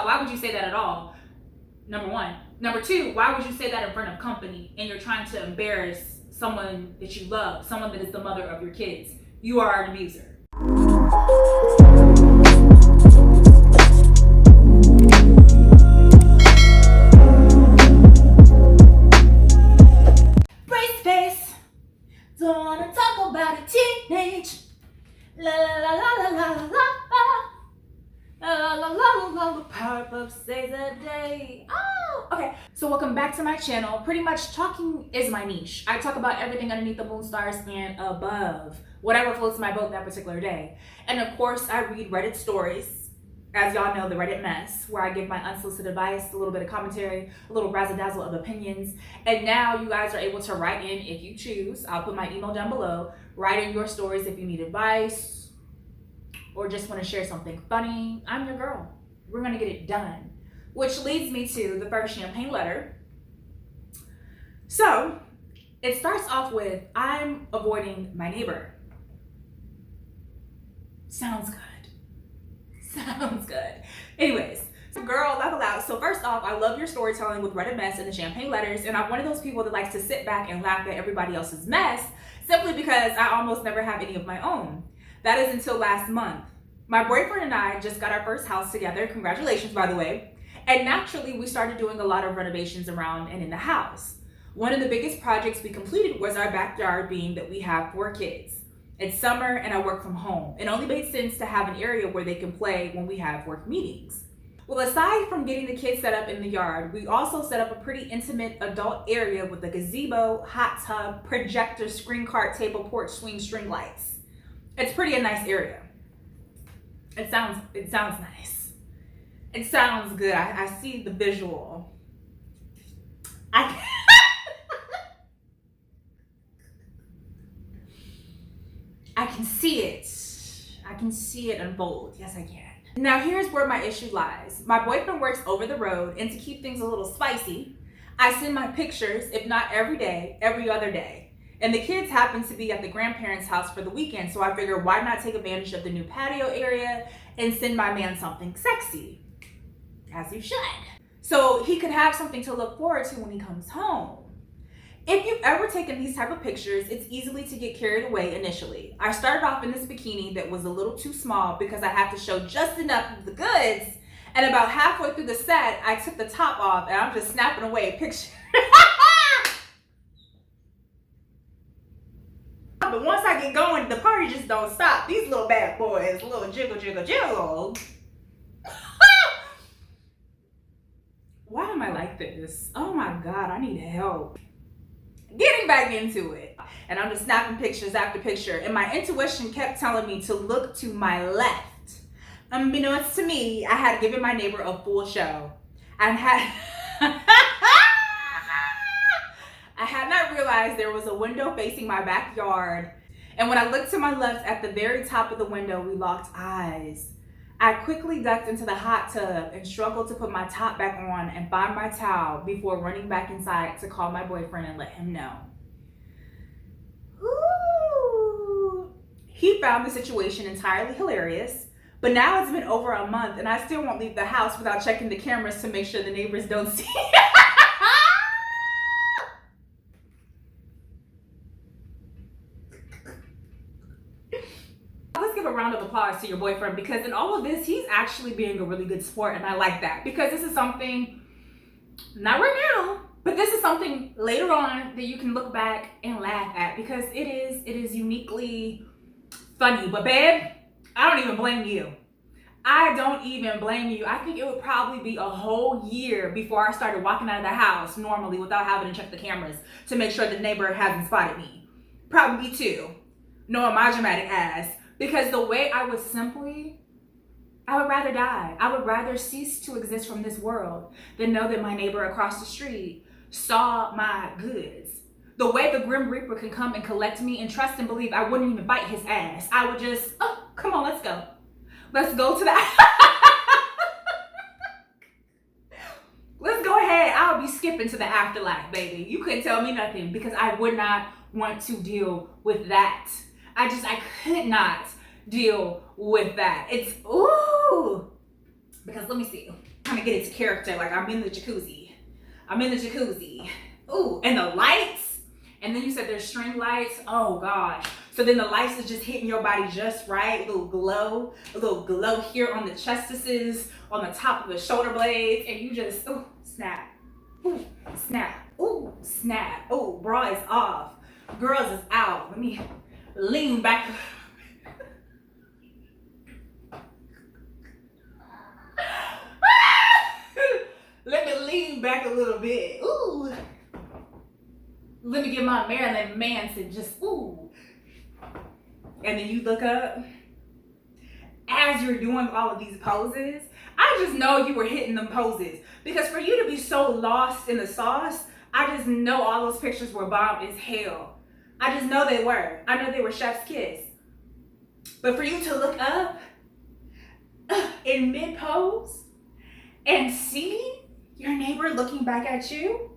why would you say that at all? Number one. Number two, why would you say that in front of company and you're trying to embarrass someone that you love, someone that is the mother of your kids? You are an abuser. Brace face, don't wanna talk about a teenage. La la la la la la la la la la la la. Powerpuff saves a day. Oh, okay. So welcome back to my channel. Pretty much talking is my niche. I talk about everything underneath the moon, stars, and above. Whatever floats my boat that particular day. And of course, I read Reddit stories. As y'all know, the Reddit mess, where I give my unsolicited advice, a little bit of commentary, a little razzle-dazzle of opinions. And now you guys are able to write in if you choose. I'll put my email down below. Write in your stories if you need advice or just want to share something funny. I'm your girl. We're going to get it done. Which leads me to the first champagne letter. So it starts off with, I'm avoiding my neighbor. Sounds good. Sounds good. Anyways, girl, level out. So first off, I love your storytelling with Reddit mess and the champagne letters, and I'm one of those people that likes to sit back and laugh at everybody else's mess simply because I almost never have any of my own. That is until last month. My boyfriend and I just got our first house together. Congratulations, by the way. And naturally, we started doing a lot of renovations around and in the house. One of the biggest projects we completed was our backyard, being that we have 4 kids. It's summer and I work from home. It only made sense to have an area where they can play when we have work meetings. Well, aside from getting the kids set up in the yard, we also set up a pretty intimate adult area with a gazebo, hot tub, projector, screen cart table, porch swing, string lights. It's pretty a nice area. It sounds nice. It sounds good. I see the visual. I can see it. I can see it unfold. Yes, I can. Now, here's where my issue lies. My boyfriend works over the road, and to keep things a little spicy, I send my pictures, if not every day, every other day. And the kids happen to be at the grandparents' house for the weekend, so I figured why not take advantage of the new patio area and send my man something sexy, as you should. So he could have something to look forward to when he comes home. If you've ever taken these type of pictures, it's easily to get carried away initially. I started off in this bikini that was a little too small because I had to show just enough of the goods. And about halfway through the set, I took the top off and I'm just snapping away pictures. But once I get going, the party just don't stop. These little bad boys, little jiggle, jiggle, jiggle. Why am I like this? Oh my God, I need help. Getting back into it. And I'm just snapping pictures after picture. And my intuition kept telling me to look to my left. Unbeknownst to me, I had given my neighbor a full show. I had not realized there was a window facing my backyard. And when I looked to my left at the very top of the window, we locked eyes. I quickly ducked into the hot tub and struggled to put my top back on and find my towel before running back inside to call my boyfriend and let him know. Ooh. He found the situation entirely hilarious, but now it's been over a month and I still won't leave the house without checking the cameras to make sure the neighbors don't see. Let's give a round of applause to your boyfriend, because in all of this, he's actually being a really good sport, and I like that, because this is something, not right now, but this is something later on that you can look back and laugh at, because it is uniquely funny. But babe, I don't even blame you. I don't even blame you. I think it would probably be a whole year before I started walking out of the house normally without having to check the cameras to make sure the neighbor hasn't spotted me. Probably 2, knowing my dramatic ass. Because the way I would rather die. I would rather cease to exist from this world than know that my neighbor across the street saw my goods. The way the Grim Reaper can come and collect me and trust and believe I wouldn't even bite his ass. I would just, oh, come on, let's go. Let's go to that. Let's go ahead. I'll be skipping to the afterlife, baby. You couldn't tell me nothing because I would not want to deal with that. I could not deal with that. It's, ooh. Because let me see. How to get into character. Like I'm in the jacuzzi. I'm in the jacuzzi. Ooh, and the lights. And then you said there's string lights. Oh gosh. So then the lights is just hitting your body just right. A little glow here on the chestises, on the top of the shoulder blades. And you just, ooh, snap. Ooh, snap. Ooh, snap. Ooh, bra is off. Girls is out. Let me lean back. Let me lean back a little bit. Ooh. Let me get my Marilyn Manson just, ooh. And then you look up. As you're doing all of these poses, I just know you were hitting them poses. Because for you to be so lost in the sauce, I just know all those pictures were bomb as hell. I just know they were. I know they were chef's kiss. But for you to look up in mid-pose and see your neighbor looking back at you,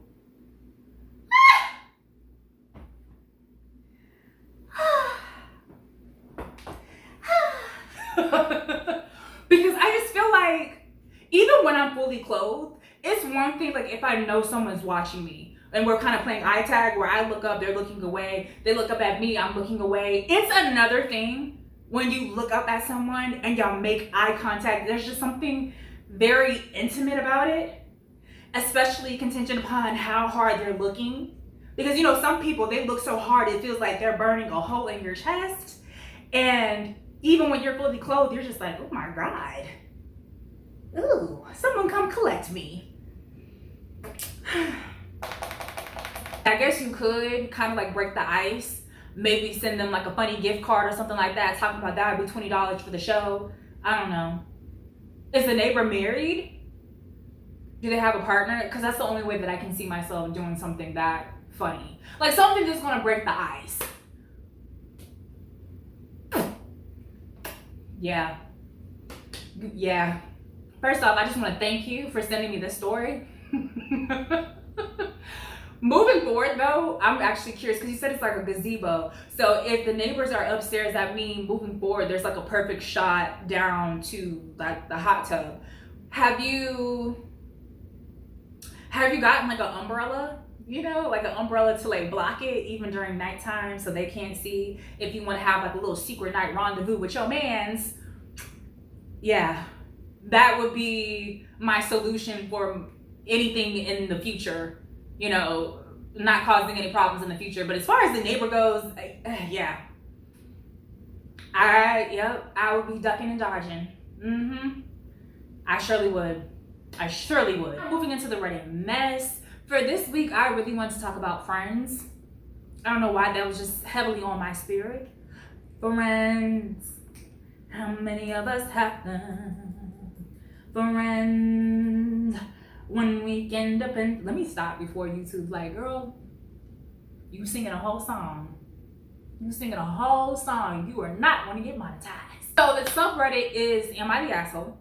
because I just feel like even when I'm fully clothed, it's one thing like if I know someone's watching me and we're kind of playing eye tag where I look up, they're looking away, they look up at me, I'm looking away. It's another thing when you look up at someone and y'all make eye contact. There's just something very intimate about it, especially contingent upon how hard they're looking. Because you know, some people, they look so hard it feels like they're burning a hole in your chest. And even when you're fully clothed, you're just like, oh my God. Ooh, someone come collect me. I guess you could kind of like break the ice. Maybe send them like a funny gift card or something like that. Talking about that would be $20 for the show. I don't know. Is the neighbor married? Do they have a partner? Because that's the only way that I can see myself doing something that funny. Like something that's gonna break the ice. Yeah. First off, I just want to thank you for sending me this story. Moving forward though, I'm actually curious because you said it's like a gazebo. So if the neighbors are upstairs, that means moving forward, there's like a perfect shot down to like the hot tub. Have you gotten like an umbrella? You know, like an umbrella to like block it even during nighttime so they can't see. If you want to have like a little secret night rendezvous with your mans, yeah, that would be my solution for anything in the future, you know, not causing any problems in the future. But as far as the neighbor goes, yeah, I would be ducking and dodging. I surely would. Moving into the Reddit mess. For this week, I really wanted to talk about Friends. I don't know why that was just heavily on my spirit. Friends. How many of us have them? Friends. One week independent. Let me stop before YouTube's like, girl, you singing a whole song. You are not going to get monetized. So the subreddit is, Am I the Asshole?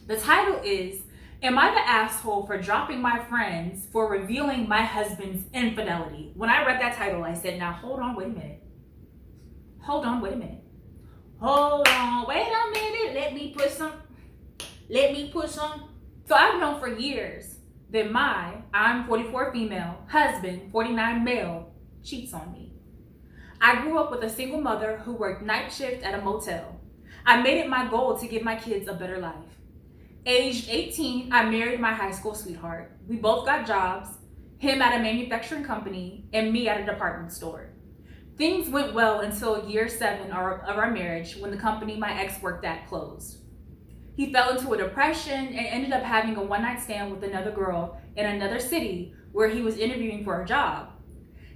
The title is, Am I the asshole for dropping my friends for revealing my husband's infidelity? When I read that title, I said, now hold on, wait a minute. Let me put some. So I've known for years that I'm 44 female, husband, 49 male, cheats on me. I grew up with a single mother who worked night shift at a motel. I made it my goal to give my kids a better life. Aged 18, I married my high school sweetheart. We both got jobs, him at a manufacturing company and me at a department store. Things went well until year 7 of our marriage when the company my ex worked at closed. He fell into a depression and ended up having a one-night stand with another girl in another city where he was interviewing for a job.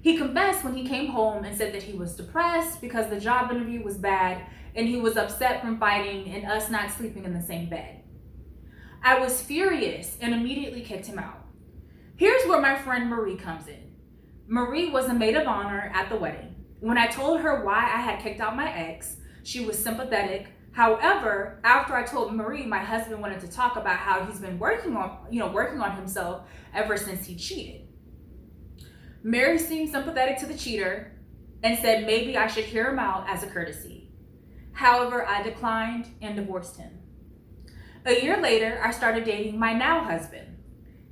He confessed when he came home and said that he was depressed because the job interview was bad and he was upset from fighting and us not sleeping in the same bed. I was furious and immediately kicked him out. Here's where my friend Marie comes in. Marie was a maid of honor at the wedding. When I told her why I had kicked out my ex, she was sympathetic. However, after I told Marie my husband wanted to talk about how he's been working on himself ever since he cheated. Mary seemed sympathetic to the cheater and said maybe I should hear him out as a courtesy. However, I declined and divorced him. A year later, I started dating my now husband.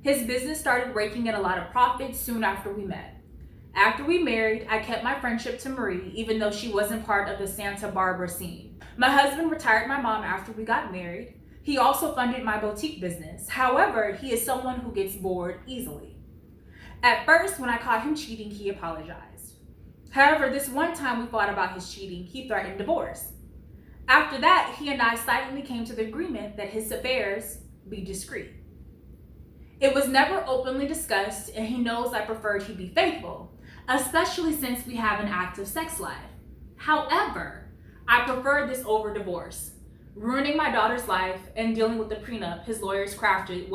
His business started raking in a lot of profits soon after we met. After we married, I kept my friendship to Marie, even though she wasn't part of the Santa Barbara scene. My husband retired my mom after we got married. He also funded my boutique business. However, he is someone who gets bored easily. At first, when I caught him cheating, he apologized. However, this one time we fought about his cheating, he threatened divorce. After that, he and I silently came to the agreement that his affairs be discreet. It was never openly discussed, and he knows I preferred he be faithful, especially since we have an active sex life. However, I prefer this over divorce. Ruining my daughter's life and dealing with the prenup his lawyers crafted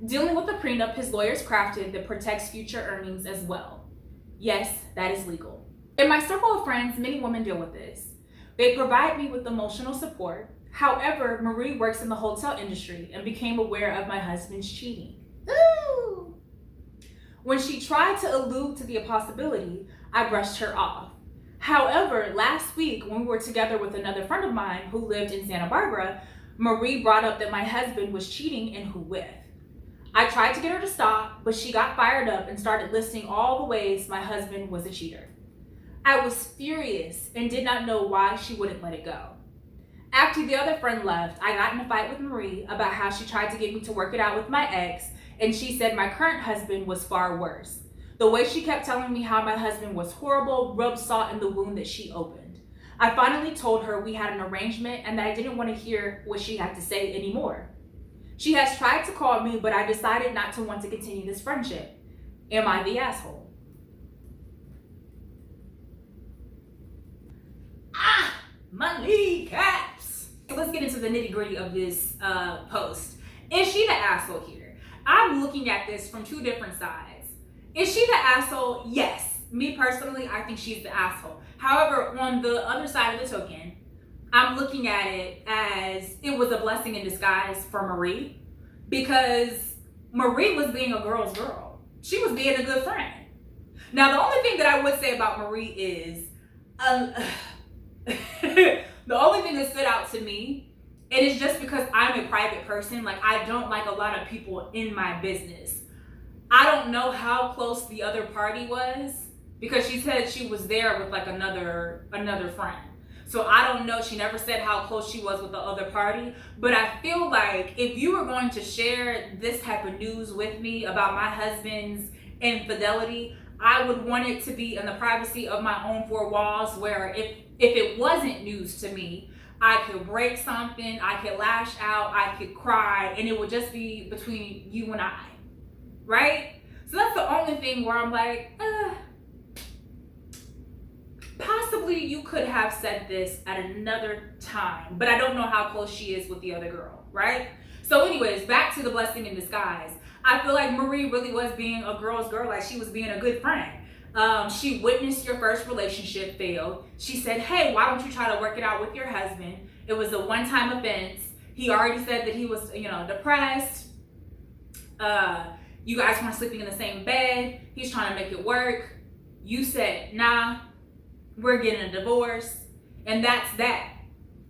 Dealing with the prenup his lawyers crafted that protects future earnings as well. Yes, that is legal. In my circle of friends, many women deal with this. They provide me with emotional support. However, Marie works in the hotel industry and became aware of my husband's cheating. Ooh! When she tried to allude to the possibility, I brushed her off. However, last week when we were together with another friend of mine who lived in Santa Barbara, Marie brought up that my husband was cheating and who with. I tried to get her to stop, but she got fired up and started listing all the ways my husband was a cheater. I was furious and did not know why she wouldn't let it go. After the other friend left, I got in a fight with Marie about how she tried to get me to work it out with my ex, and she said my current husband was far worse. The way she kept telling me how my husband was horrible rubbed salt in the wound that she opened. I finally told her we had an arrangement and that I didn't want to hear what she had to say anymore. She has tried to call me, but I decided not to want to continue this friendship. Am I the asshole? My lead caps. So let's get into the nitty gritty of this post. Is she the asshole here? I'm looking at this from two different sides. Is she the asshole? Yes. Me personally, I think she's the asshole. However, on the other side of the token, I'm looking at it as it was a blessing in disguise for Marie, because Marie was being a girl's girl. She was being a good friend. Now, the only thing that I would say about Marie is, the only thing that stood out to me, and it's just because I'm a private person, like I don't like a lot of people in my business. I don't know how close the other party was, because she said she was there with like another friend. So I don't know, she never said how close she was with the other party, but I feel like if you were going to share this type of news with me about my husband's infidelity, I would want it to be in the privacy of my own four walls, where if it wasn't news to me, I could break something, I could lash out, I could cry, and it would just be between you and I, right? So that's the only thing where I'm like, possibly you could have said this at another time, but I don't know how close she is with the other girl, right? So anyways, back to the blessing in disguise. I feel like Marie really was being a girl's girl, like she was being a good friend. She witnessed your first relationship fail. She said, hey, why don't you try to work it out with your husband? It was a one-time offense. He already said that he was, depressed. You guys weren't sleeping in the same bed. He's trying to make it work. You said, nah, we're getting a divorce. And that's that.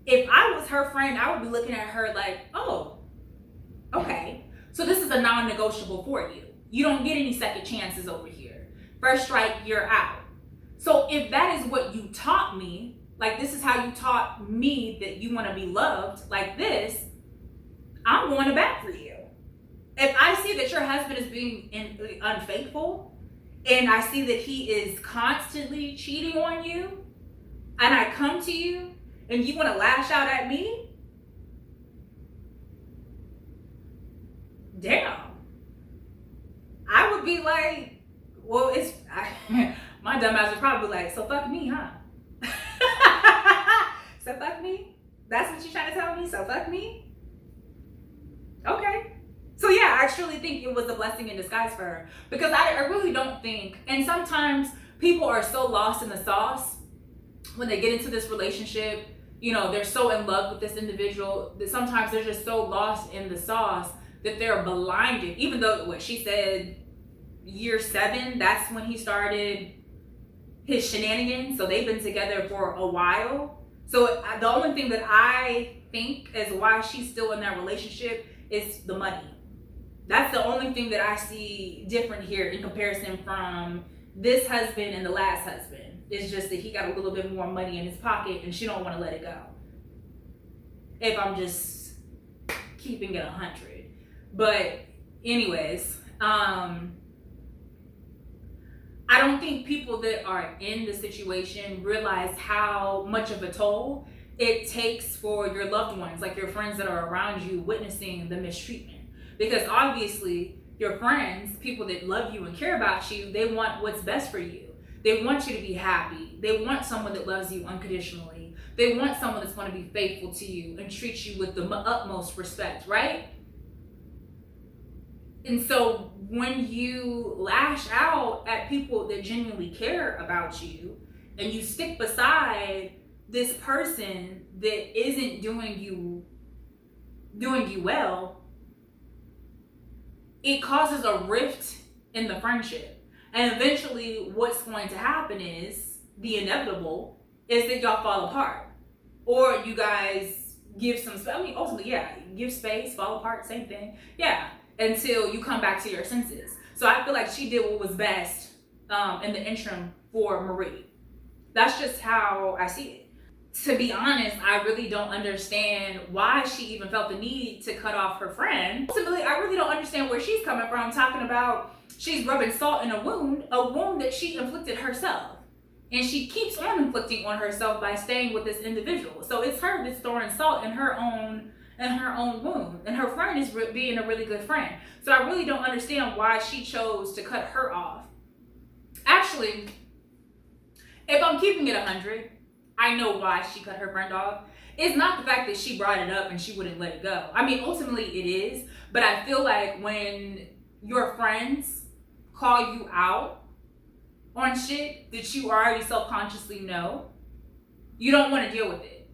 If I was her friend, I would be looking at her like, oh, okay. So this is a non-negotiable for you. You don't get any second chances over here. First strike, you're out. So if that is what you taught me, like this is how you taught me that you want to be loved like this, I'm going to bat for you. If I see that your husband is being unfaithful, and I see that he is constantly cheating on you, and I come to you and you want to lash out at me, damn, I would be like, well, my dumb ass would probably be like, so fuck me, huh? So fuck me? That's what you're trying to tell me? So fuck me? Okay. So yeah, I truly think it was a blessing in disguise for her, because I really don't think, and sometimes people are so lost in the sauce when they get into this relationship, they're so in love with this individual that sometimes they're just so lost in the sauce that they're blinded. Even though what she said, year 7, that's when he started his shenanigans. So they've been together for a while. So the only thing that I think as why she's still in that relationship is the money. That's the only thing that I see different here in comparison from this husband and the last husband. It's just that he got a little bit more money in his pocket and she don't want to let it go. If I'm just keeping it 100. But anyways, I don't think people that are in the situation realize how much of a toll it takes for your loved ones, like your friends that are around you, witnessing the mistreatment. Because obviously your friends, people that love you and care about you, they want what's best for you. They want you to be happy. They want someone that loves you unconditionally. They want someone that's going to be faithful to you and treat you with the utmost respect, right? And so when you lash out at people that genuinely care about you and you stick beside this person that isn't doing you well, it causes a rift in the friendship. And eventually what's going to happen is, the inevitable, is that y'all fall apart. Or you guys give some, ultimately, yeah, give space, fall apart, same thing. Yeah, until you come back to your senses. So I feel like she did what was best in the interim for Marie. That's just how I see it. To be honest, I really don't understand why she even felt the need to cut off her friend. Ultimately, I really don't understand where she's coming from, talking about she's rubbing salt in a wound that she inflicted herself. And she keeps on inflicting on herself by staying with this individual. So it's her that's throwing salt in her own wound. And her friend is being a really good friend. So I really don't understand why she chose to cut her off. Actually, if I'm keeping it 100, I know why she cut her friend off. It's not the fact that she brought it up and she wouldn't let it go. I mean, ultimately it is. But I feel like when your friends call you out on shit that you already self-consciously know, you don't want to deal with it.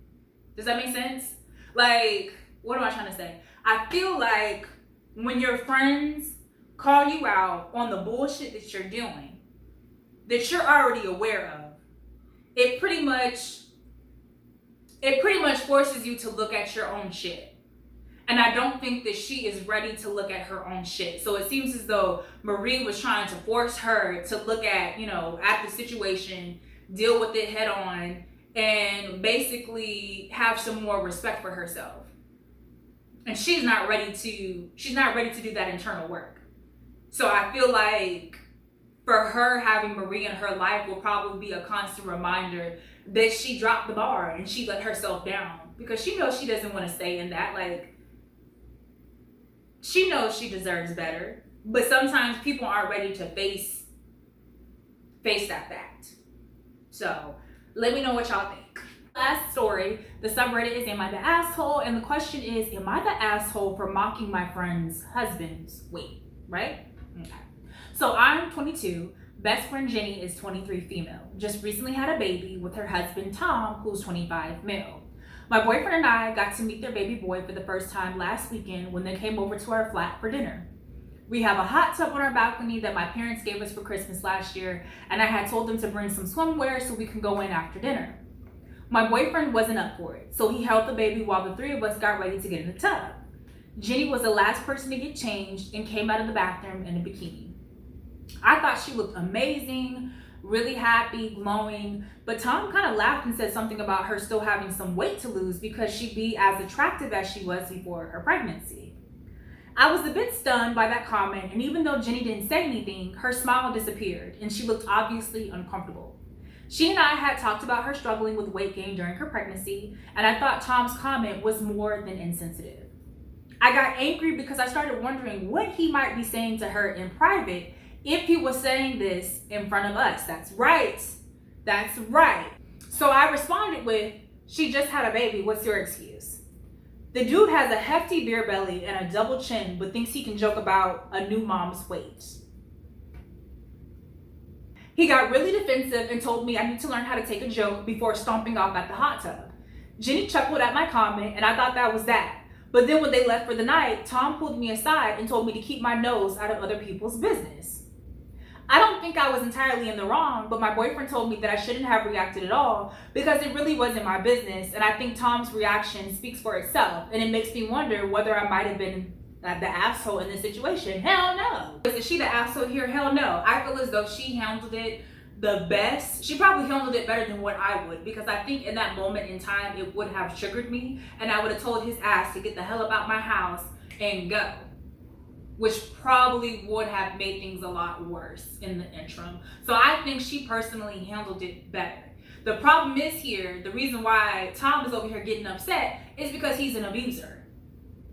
Does that make sense? Like, what am I trying to say? I feel like when your friends call you out on the bullshit that you're doing, that you're already aware of, it pretty much forces you to look at your own shit. And I don't think that she is ready to look at her own shit. So it seems as though Marie was trying to force her to look at, at the situation, deal with it head on, and basically have some more respect for herself. And she's not ready to do that internal work. So I feel like for her, having Marie in her life will probably be a constant reminder that she dropped the bar and she let herself down, because she knows she doesn't want to stay in that. Like, she knows she deserves better, but sometimes people aren't ready to face that fact. So let me know what y'all think. Last story, the subreddit is Am I the Asshole? And the question is, am I the asshole for mocking my friend's husband's weight, right? Okay. So I'm 22, best friend Jenny is 23 female, just recently had a baby with her husband Tom, who's 25 male. My boyfriend and I got to meet their baby boy for the first time last weekend when they came over to our flat for dinner. We have a hot tub on our balcony that my parents gave us for Christmas last year, and I had told them to bring some swimwear so we can go in after dinner. My boyfriend wasn't up for it, so he held the baby while the three of us got ready to get in the tub. Jenny was the last person to get changed and came out of the bathroom in a bikini. I thought she looked amazing, really happy, glowing, but Tom kind of laughed and said something about her still having some weight to lose because she'd be as attractive as she was before her pregnancy. I was a bit stunned by that comment, and even though Jenny didn't say anything, her smile disappeared and she looked obviously uncomfortable. She and I had talked about her struggling with weight gain during her pregnancy, and I thought Tom's comment was more than insensitive. I got angry because I started wondering what he might be saying to her in private if he was saying this in front of us. That's right. That's right. So I responded with, she just had a baby. What's your excuse? The dude has a hefty beer belly and a double chin, but thinks he can joke about a new mom's weight. He got really defensive and told me I need to learn how to take a joke before stomping off at the hot tub. Jenny chuckled at my comment, and I thought that was that. But then when they left for the night, Tom pulled me aside and told me to keep my nose out of other people's business. I don't think I was entirely in the wrong, but my boyfriend told me that I shouldn't have reacted at all because it really wasn't my business. And I think Tom's reaction speaks for itself. And it makes me wonder whether I might have been the asshole in this situation. Hell no. Is she the asshole here? Hell no. I feel as though she handled it the best. She probably handled it better than what I would, because I think in that moment in time it would have triggered me and I would have told his ass to get the hell about my house and go, which probably would have made things a lot worse in the interim. So I think she personally handled it better. The problem is here, the reason why Tom is over here getting upset is because he's an abuser.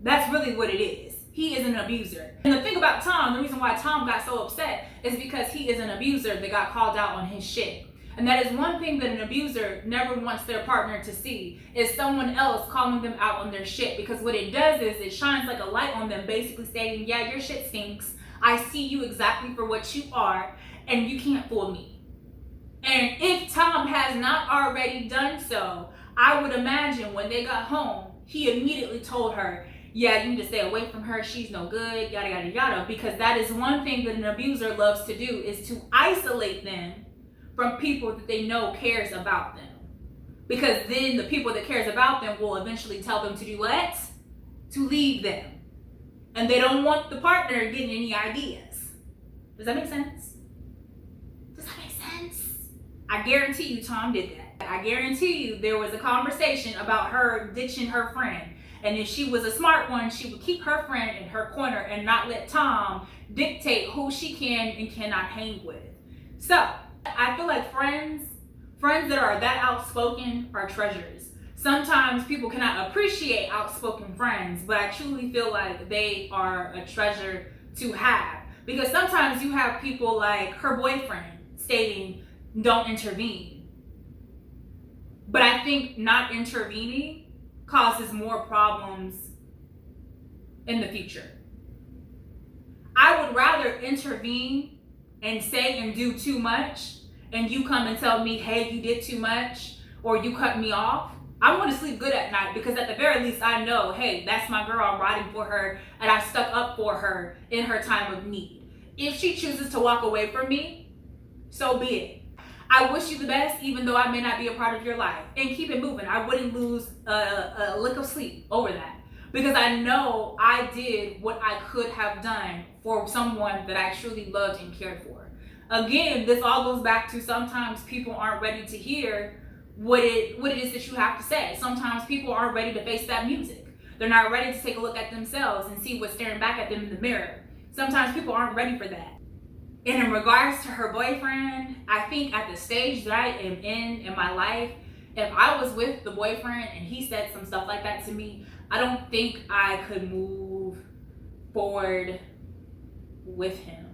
That's really what it is. He is an abuser. And the thing about Tom, the reason why Tom got so upset is because he is an abuser that got called out on his shit. And that is one thing that an abuser never wants their partner to see, is someone else calling them out on their shit. Because what it does is it shines like a light on them, basically stating, yeah, your shit stinks. I see you exactly for what you are, and you can't fool me. And if Tom has not already done so, I would imagine when they got home, he immediately told her, yeah, you need to stay away from her. She's no good, yada, yada, yada. Because that is one thing that an abuser loves to do, is to isolate them from people that they know cares about them. Because then the people that cares about them will eventually tell them to do what? To leave them. And they don't want the partner getting any ideas. Does that make sense? Does that make sense? I guarantee you Tom did that. I guarantee you there was a conversation about her ditching her friend. And if she was a smart one, she would keep her friend in her corner and not let Tom dictate who she can and cannot hang with. So, I feel like friends that are that outspoken are treasures. Sometimes people cannot appreciate outspoken friends, but I truly feel like they are a treasure to have. Because sometimes you have people like her boyfriend stating, don't intervene. But I think not intervening causes more problems in the future. I would rather intervene and say and do too much, and you come and tell me, hey, you did too much, or you cut me off. I want to sleep good at night, because at the very least I know, hey, that's my girl, I'm riding for her, and I stuck up for her in her time of need. If she chooses to walk away from me, so be it. I wish you the best, even though I may not be a part of your life. And keep it moving. I wouldn't lose a lick of sleep over that, because I know I did what I could have done for someone that I truly loved and cared for. Again, this all goes back to sometimes people aren't ready to hear what it is that you have to say. Sometimes people aren't ready to face that music. They're not ready to take a look at themselves and see what's staring back at them in the mirror. Sometimes people aren't ready for that. And in regards to her boyfriend, I think at the stage that I am in my life, if I was with the boyfriend and he said some stuff like that to me, I don't think I could move forward with him.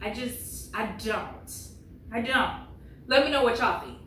I don't. Let me know what y'all think.